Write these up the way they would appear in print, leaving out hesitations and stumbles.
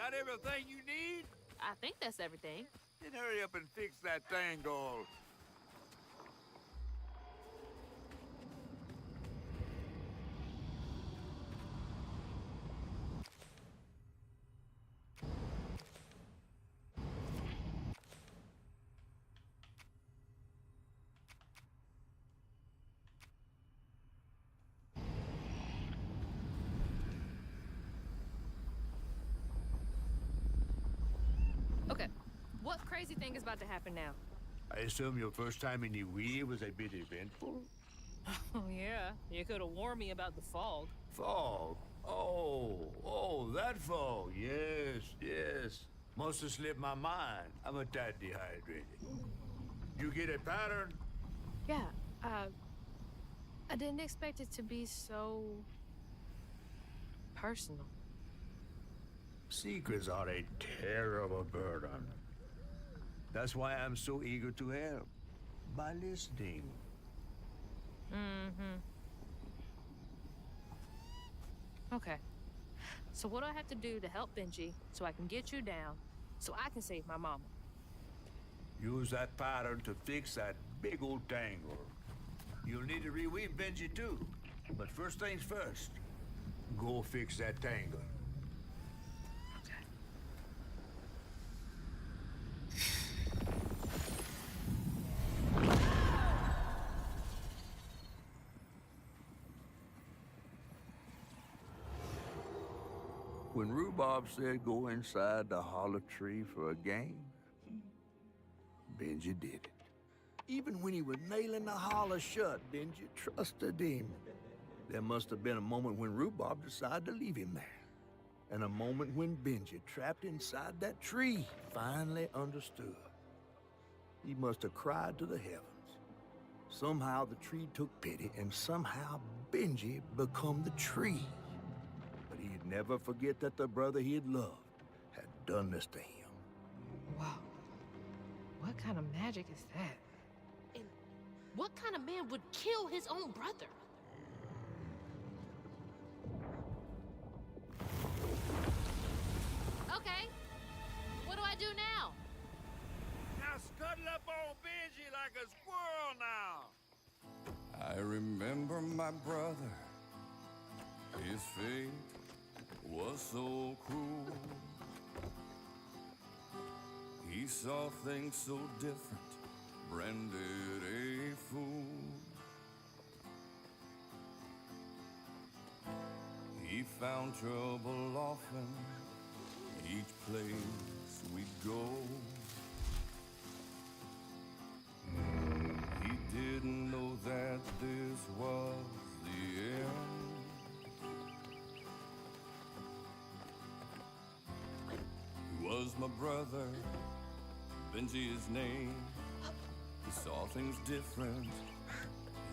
Got everything you need? I think that's everything. Then hurry up and fix that tangle. Okay, what crazy thing is about to happen now? I assume your first time in the Wii was a bit eventful? Oh, yeah. You could have warned me about the fog. Fog? Oh, that fog. Yes. Must have slipped my mind. I'm a tad dehydrated. You get a pattern? Yeah, I didn't expect it to be so personal. Secrets are a terrible burden. That's why I'm so eager to help. By listening. Okay. So what do I have to do to help Benji so I can get you down, so I can save my mama? Use that pattern to fix that big old tangle. You'll need to reweave Benji too. But first things first. Go fix that tangle. Okay. When Rhubarb said go inside the hollow tree for a game, Benji did it. Even when he was nailing the hollow shut, Benji trusted him. There must have been a moment when Rhubarb decided to leave him there. And a moment when Benji, trapped inside that tree, finally understood. He must have cried to the heavens. Somehow the tree took pity, and somehow Benji become the tree. But he'd never forget that the brother he had loved had done this to him. Wow. What kind of magic is that? And what kind of man would kill his own brother? Okay. What do I do now? Now scuttle up on Benji like a squirrel now. I remember my brother. His fate was so cruel. He saw things so different, branded a fool. He found trouble often, each place we'd go. He didn't know that this was the end. He was my brother, Benji his name. He saw things different,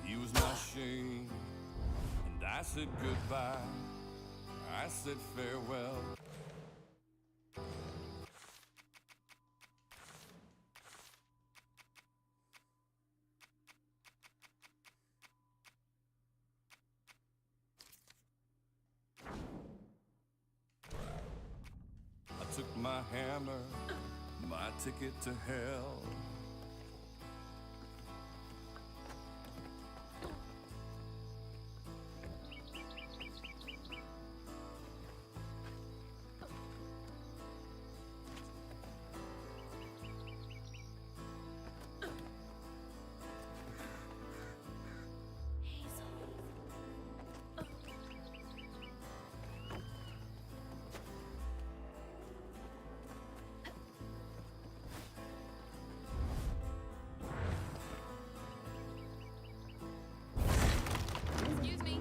he was my shame. And I said goodbye, I said farewell. I took my hammer, my ticket to hell. Excuse me.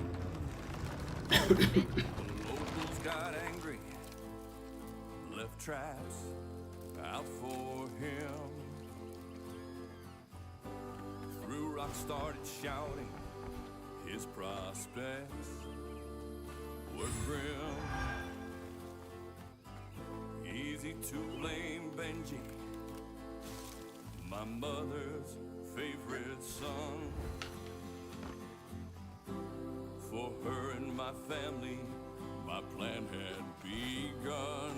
The locals got angry, left traps out for him. Threw rocks, started shouting, his prospects were grim. Easy to blame Benji, my mother's favorite son. For her and my family, my plan had begun.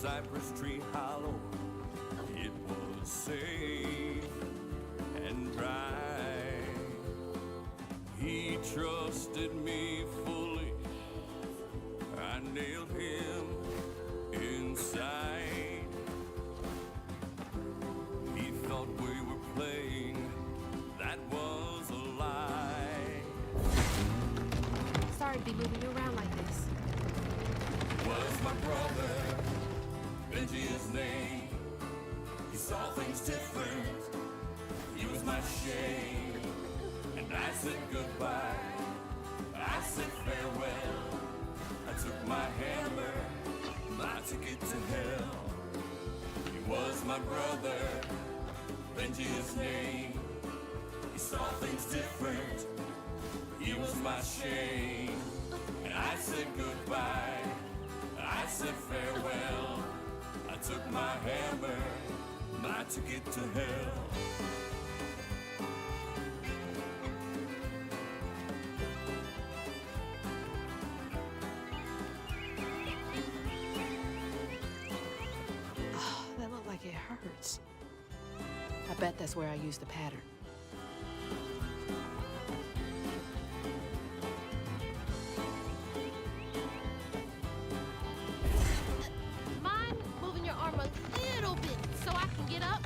cypress tree hollow. It was safe and dry. He trusted me fully. I nailed him inside. He thought we were playing. That was a lie. Sorry to be moving you around like this. Was my brother, Benji his name. He saw things different. He was my shame. And I said goodbye. I said farewell. I took my hammer, my ticket to hell. He was my brother, Benji his name. He saw things different. He was my shame. And I said goodbye. I said farewell. I took my hammer, my ticket to hell. Oh, that looked like it hurts. I bet that's where I used the pattern. Mind moving your arm a little bit so I can get up?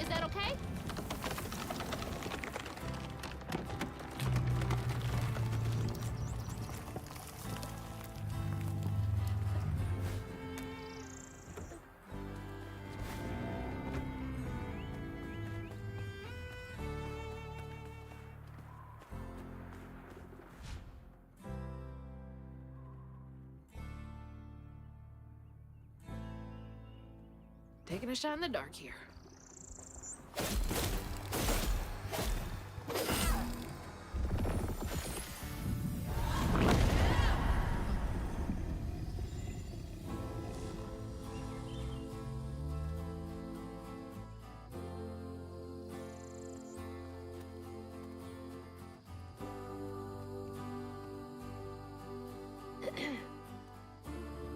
Is that okay? Taking a shot in the dark here.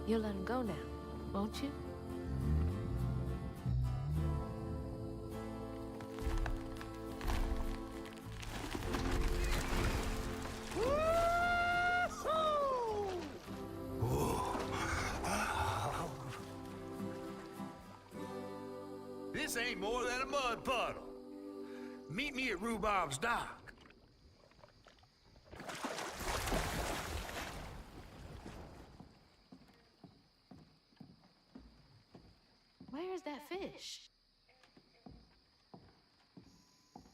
You'll let him go now, won't you? This ain't more than a mud puddle. Meet me at Rhubob's dock. Where's that fish?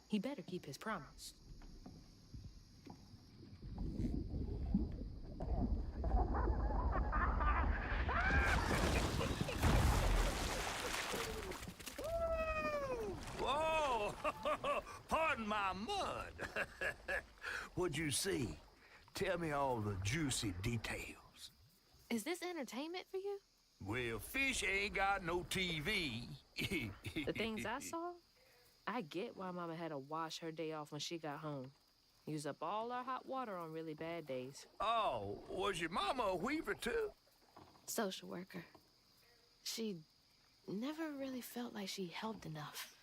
He better keep his promise. Whoa! Pardon my mud. What'd you see? Tell me all the juicy details. Is this entertainment for you? Well, fish ain't got no TV. The things I saw? I get why Mama had to wash her day off when she got home. Use up all our hot water on really bad days. Oh, was your mama a weaver too? Social worker. She never really felt like she helped enough.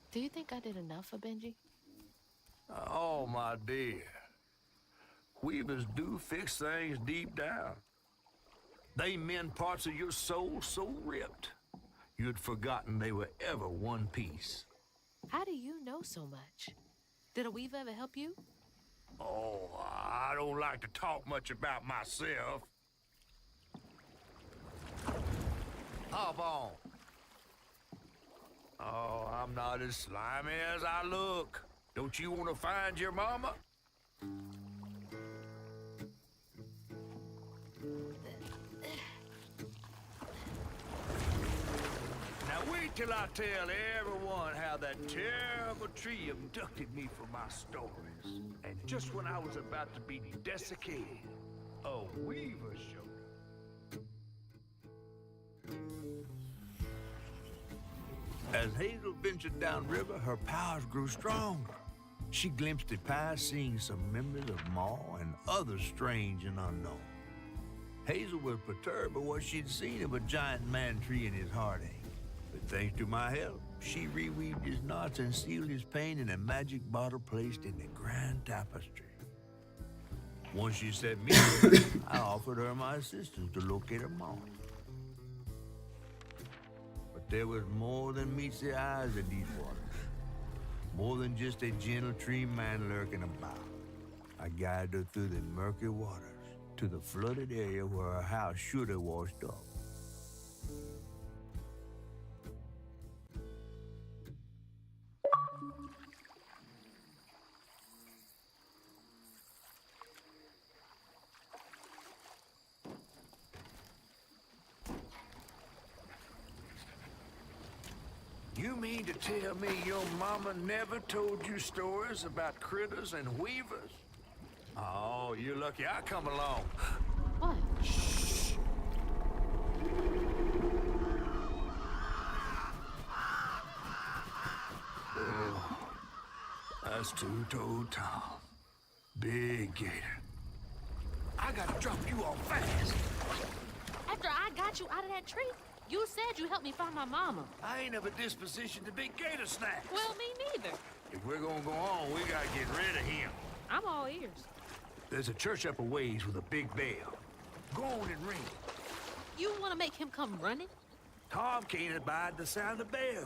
Do you think I did enough for Benji? Oh, my dear. Weavers do fix things deep down. They mend parts of your soul so ripped, you'd forgotten they were ever one piece. How do you know so much? Did a weaver ever help you? Oh, I don't like to talk much about myself. Hop on. Oh, I'm not as slimy as I look. Don't you want to find your mama? Now wait till I tell everyone how that terrible tree abducted me for my stories. And just when I was about to be desiccated, a weaver showed up. As Hazel ventured downriver, her powers grew stronger. She glimpsed at past seeing some members of Ma and others strange and unknown. Hazel was perturbed by what she'd seen of a giant man tree in his heartache. But thanks to my help, she reweaved his knots and sealed his pain in a magic bottle placed in the grand tapestry. Once she set me free, I offered her my assistance to locate her mom. But there was more than meets the eyes of these waters. More than just a gentle tree man lurking about. I guided her through the murky waters to the flooded area where her house should have washed up. You mean to tell me your mama never told you stories about critters and weavers? Oh, you're lucky I come along. What? Shh. Oh, that's two-toed Tom. Big gator. I gotta drop you off fast. After I got you out of that tree, you said you helped me find my mama. I ain't of a disposition to be gator snacks. Well, me neither. If we're gonna go on, we gotta get rid of him. I'm all ears. There's a church up a ways with a big bell. Go on and ring. You want to make him come running? Tom can't abide the sound of bells.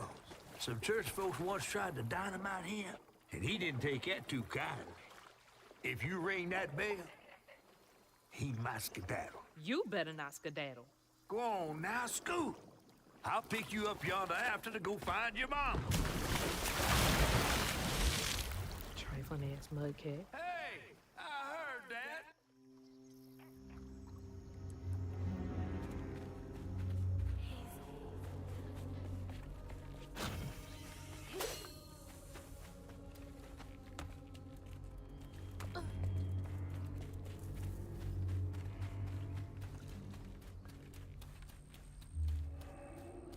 Some church folks once tried to dynamite him, and he didn't take that too kindly. If you ring that bell, he might skedaddle. You better not skedaddle. Go on now, scoot. I'll pick you up yonder after to go find your mom. Trifling ass mudcat. Hey, I heard that.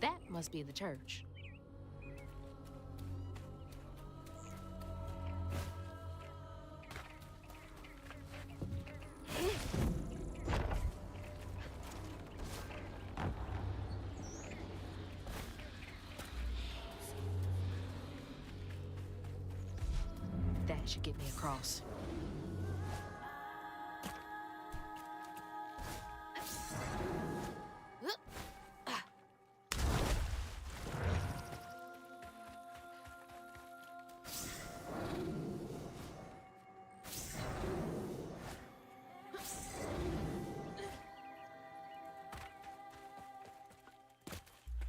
That must be the church. That should get me across.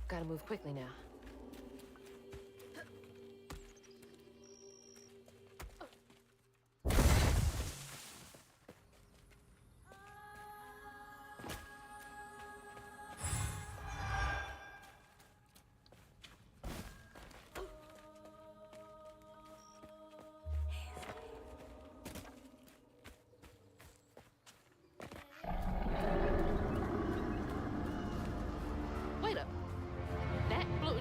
Gotta move quickly now. Wait up. That blew.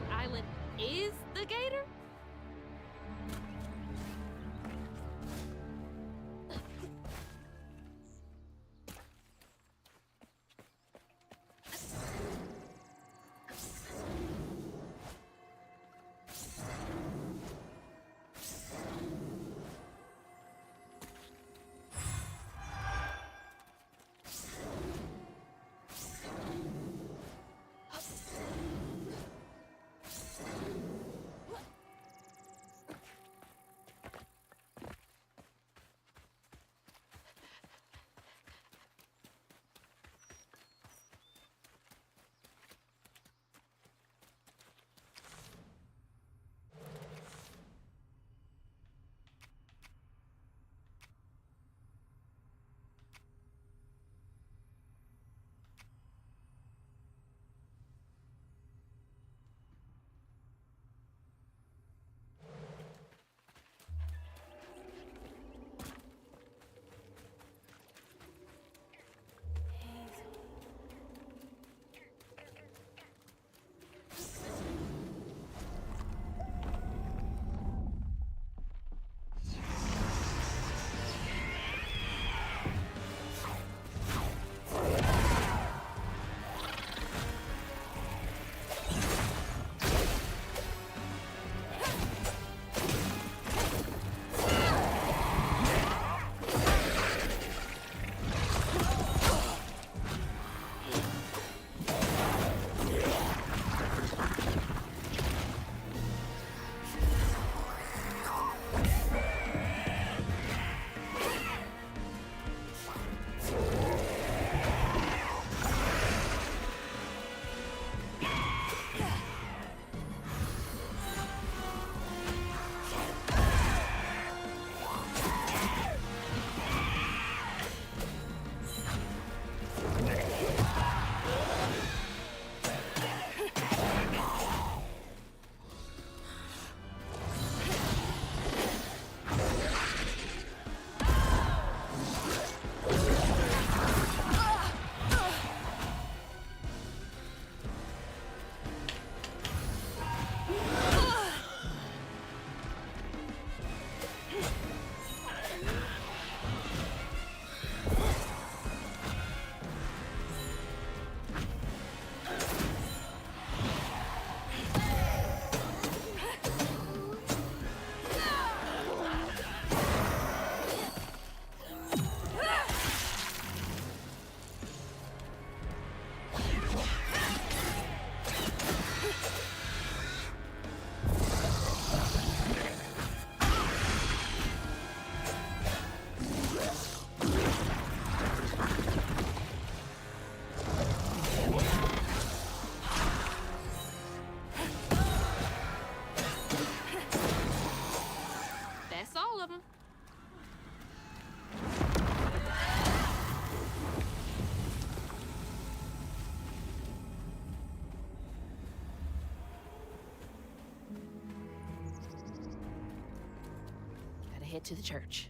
head to the church.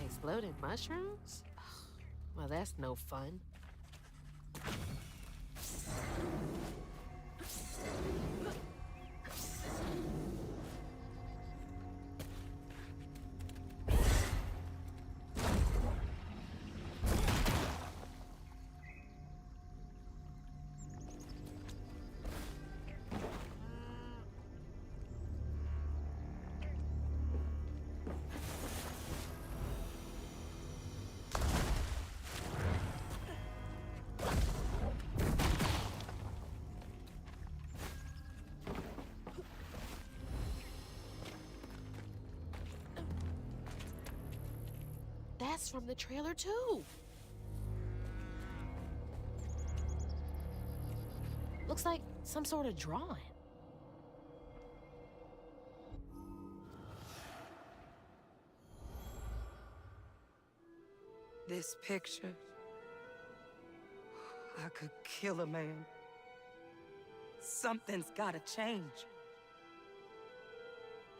Exploding mushrooms? Well, that's no fun. That's from the trailer, too. Looks like some sort of drawing. This picture, I could kill a man. Something's gotta change.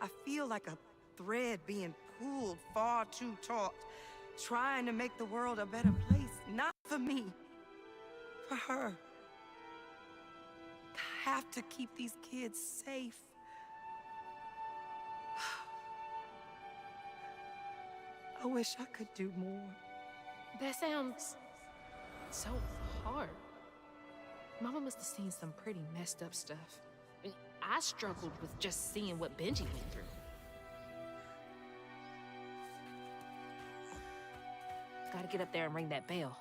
I feel like a thread being pulled far too taut, trying to make the world a better place. Not for me, for her. I have to keep these kids safe. I wish I could do more. That sounds so hard. Mama must have seen some pretty messed up stuff. I struggled with just seeing what Benji went through. Gotta get up there and ring that bell.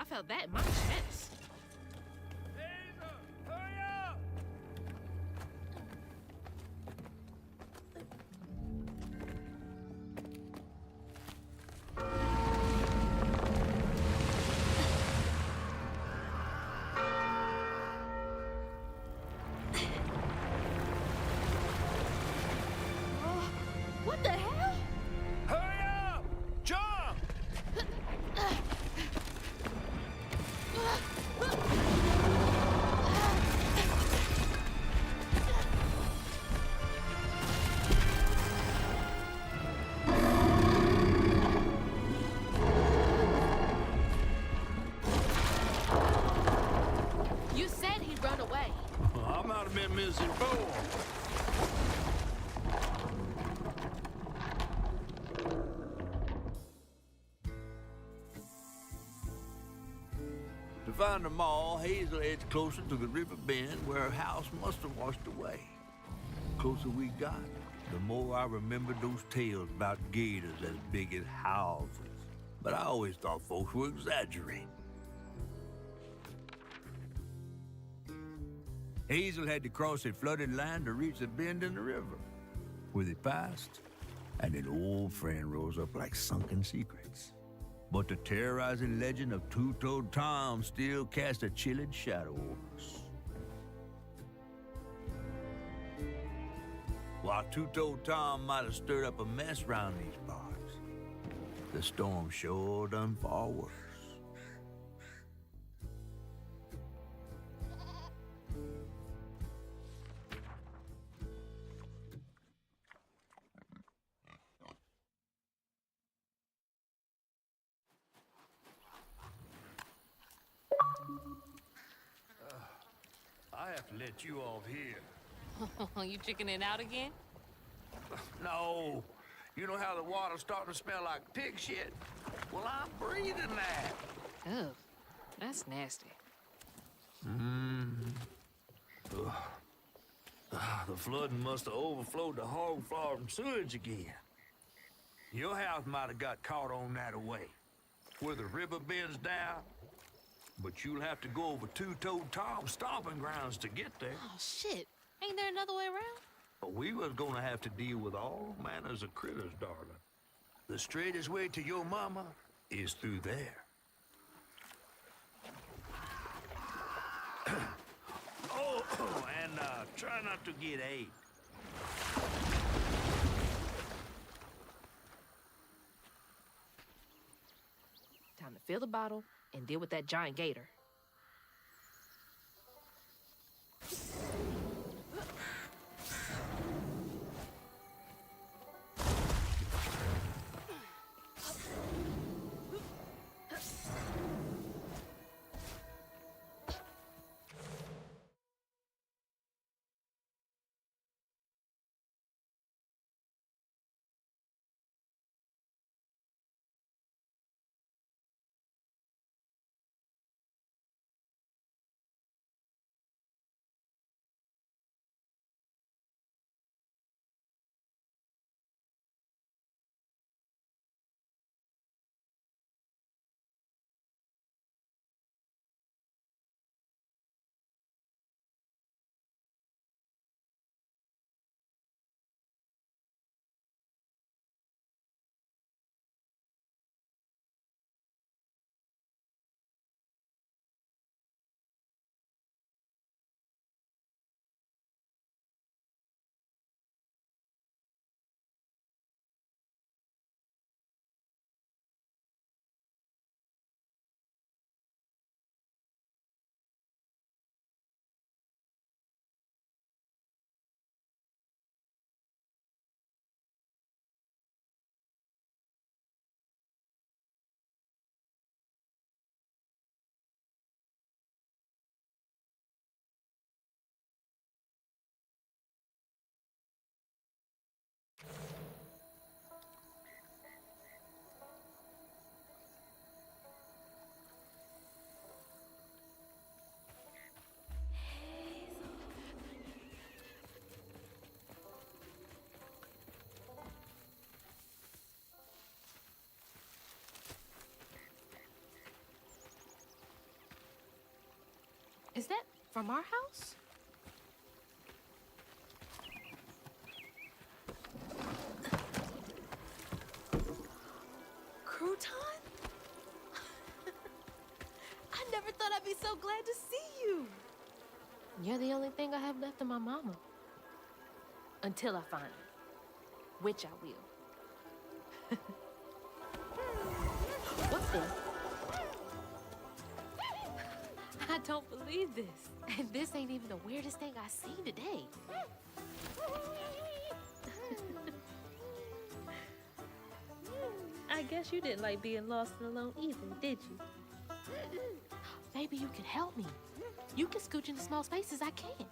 felt that in my chest. Hurry up! What the hell? Hurry up! Jump! have been missing before. To find them all, Hazel heads closer to the river bend where her house must have washed away. The closer we got, the more I remembered those tales about gators as big as houses. But I always thought folks were exaggerating. Hazel had to cross a flooded land to reach the bend in the river, where they passed, and an old friend rose up like sunken secrets. But the terrorizing legend of Two-Toed Tom still cast a chilling shadow over us. While Two-Toed Tom might have stirred up a mess round these parts, the storm sure done far worse. I have to let you off here. You chickening out again? No. You know how the water's starting to smell like pig shit? Well, I'm breathing that. Ugh, that's nasty. The flooding must have overflowed the hog farm sewage again. Your house might have got caught on that away, where the river bends down. But you'll have to go over Two-Toed Tom's stomping grounds to get there. Oh, shit. Ain't there another way around? But we was gonna have to deal with all manners of critters, darling. The straightest way to your mama is through there. And try not to get AIDS. Time to fill the bottle and deal with that giant gator. Is that from our house? Crouton? I never thought I'd be so glad to see you. You're the only thing I have left of my mama. Until I find her. Which I will. What the? I don't believe this. And this ain't even the weirdest thing I've seen today. I guess you didn't like being lost and alone either, did you? Maybe you could help me. You can scooch into small spaces I can't.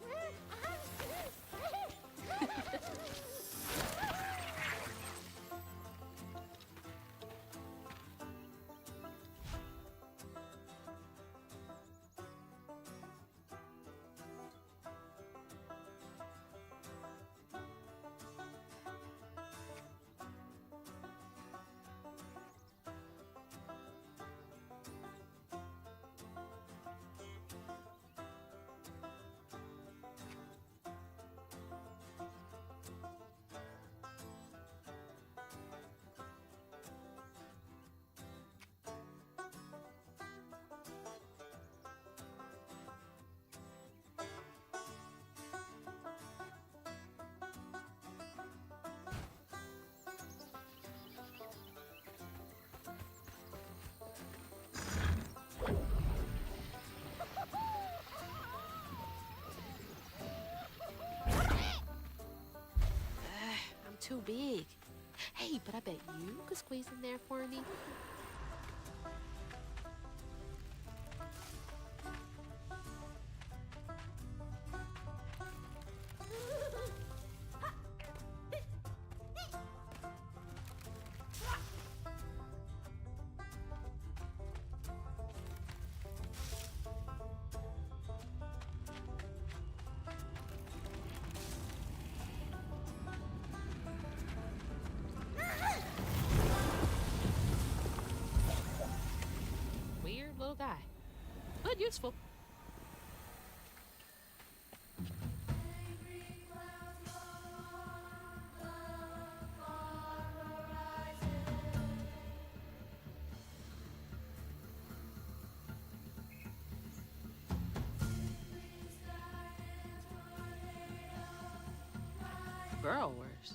I'm too big. Hey, but I bet you could squeeze in there for me. Weird little guy, but useful. Girl worse.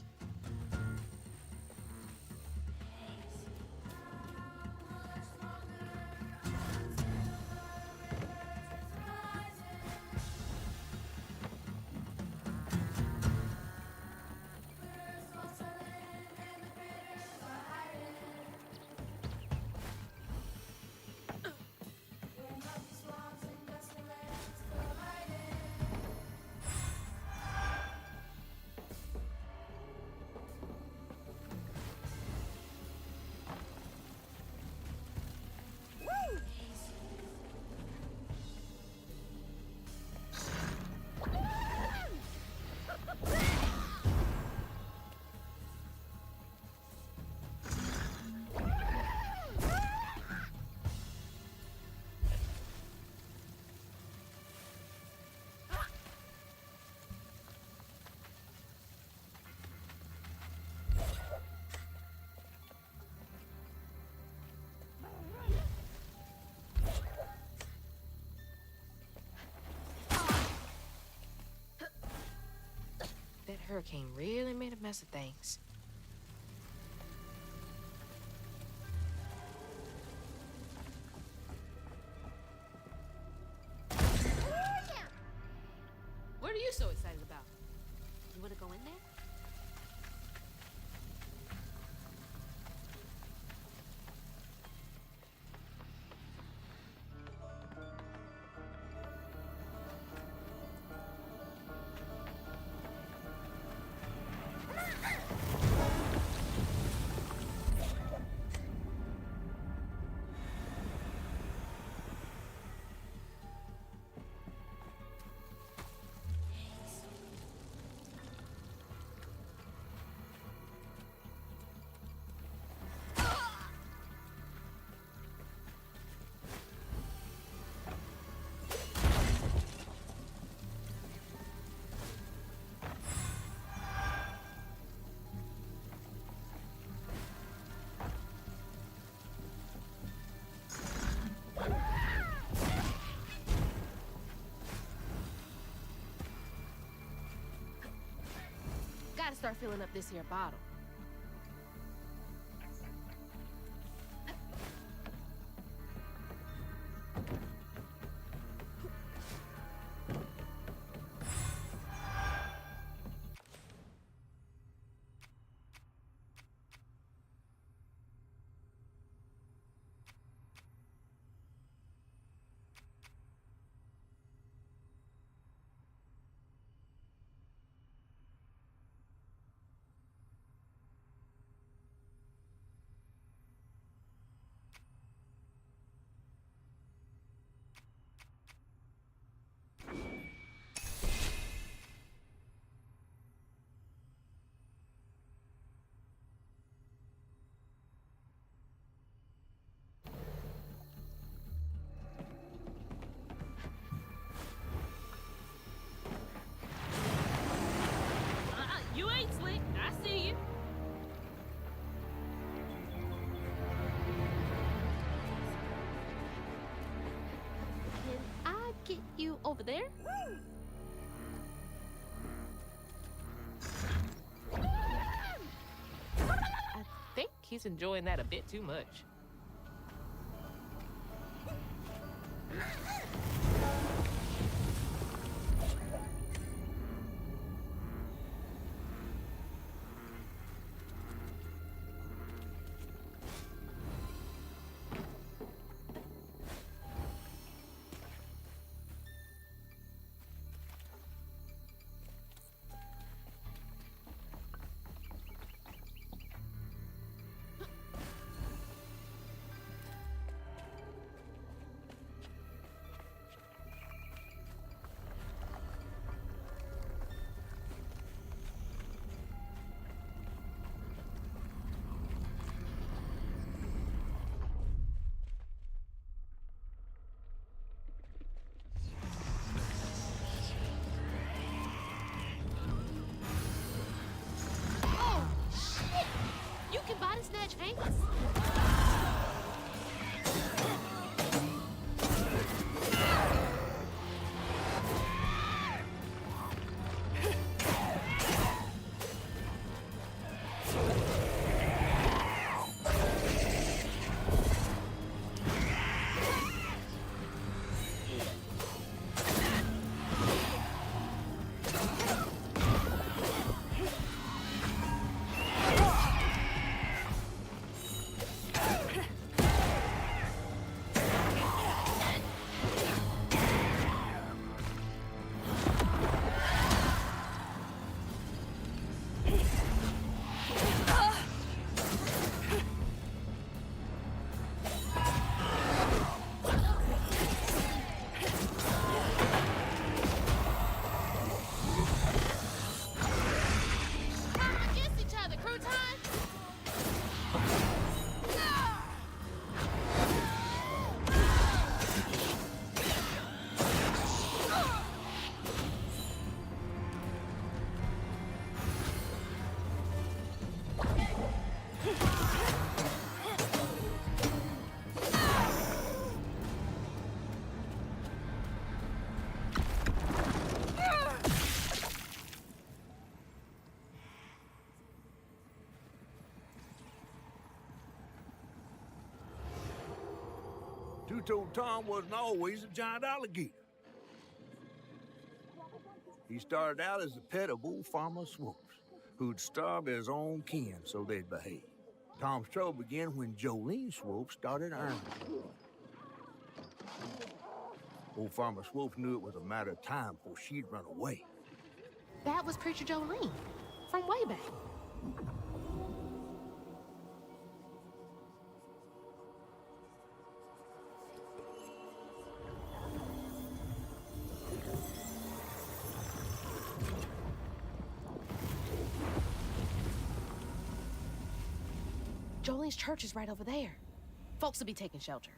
That hurricane really made a mess of things. What are you so excited about? You want to go in there? Gotta start filling up this here bottle. Over there? I think he's enjoying that a bit too much. Body snatch hands. Two-Toed Tom wasn't always a giant alligator. He started out as the pet of old Farmer Swoops, who'd starve his own kin so they'd behave. Tom's trouble began when Jolene Swope started earning. Old Farmer Swope knew it was a matter of time before she'd run away. That was Preacher Jolene, from way back. Jolene's church is right over there. Folks will be taking shelter.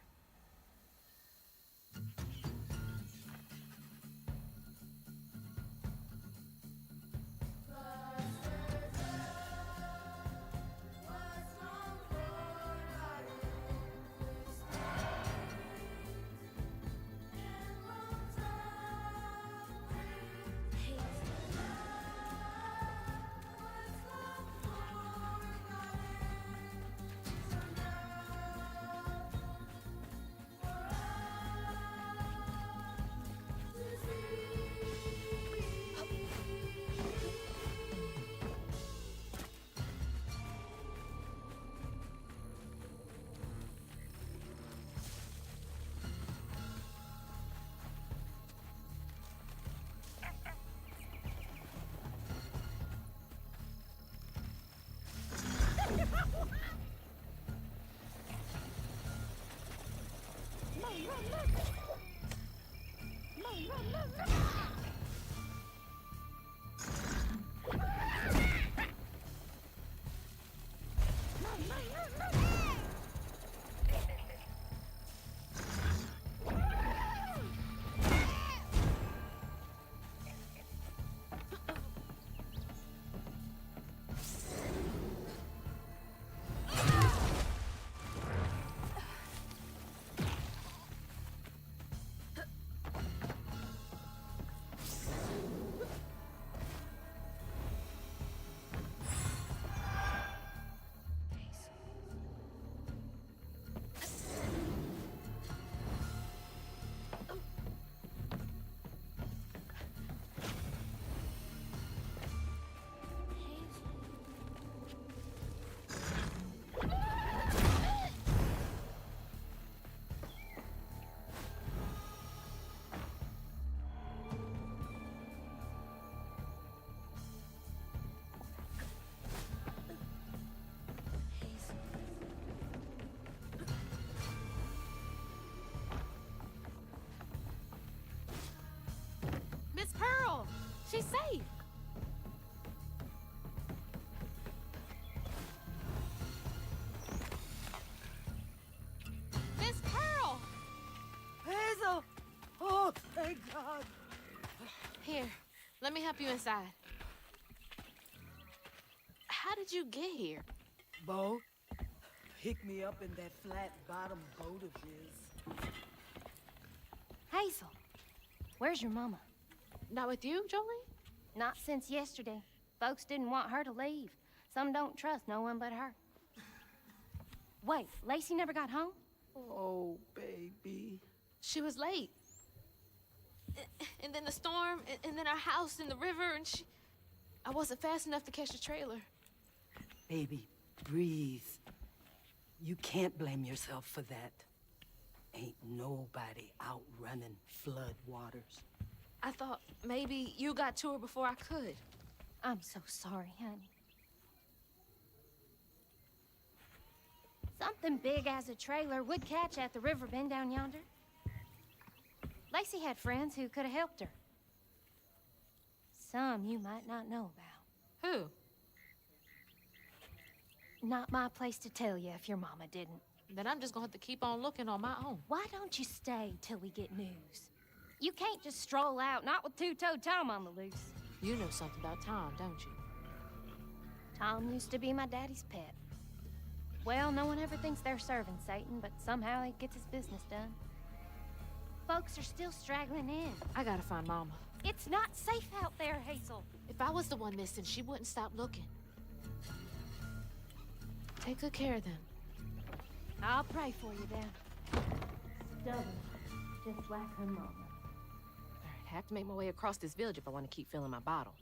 She's safe. Miss Pearl! Hazel! Oh, thank God. Here, let me help you inside. How did you get here? Bo, pick me up in that flat-bottom boat of his. Hazel, where's your mama? Not with you, Jolie? Not since yesterday. Folks didn't want her to leave. Some don't trust no one but her. Wait, Lacey never got home? Oh, baby. She was late. And then the storm, and then our house in the river, and I wasn't fast enough to catch the trailer. Baby, breathe. You can't blame yourself for that. Ain't nobody outrunning flood waters. I thought maybe you got to her before I could. I'm so sorry, honey. Something big as a trailer would catch at the river bend down yonder. Lacey had friends who could have helped her. Some you might not know about. Who? Not my place to tell you if your mama didn't. Then I'm just gonna have to keep on looking on my own. Why don't you stay till we get news? You can't just stroll out, not with two-toed Tom on the loose. You know something about Tom, don't you? Tom used to be my daddy's pet. Well, no one ever thinks they're serving Satan, but somehow he gets his business done. Folks are still straggling in. I gotta find Mama. It's not safe out there, Hazel. If I was the one missing, she wouldn't stop looking. Take good care of them. I'll pray for you then. Stubborn, just like her mama. All right, I have to make my way across this village if I want to keep filling my bottle.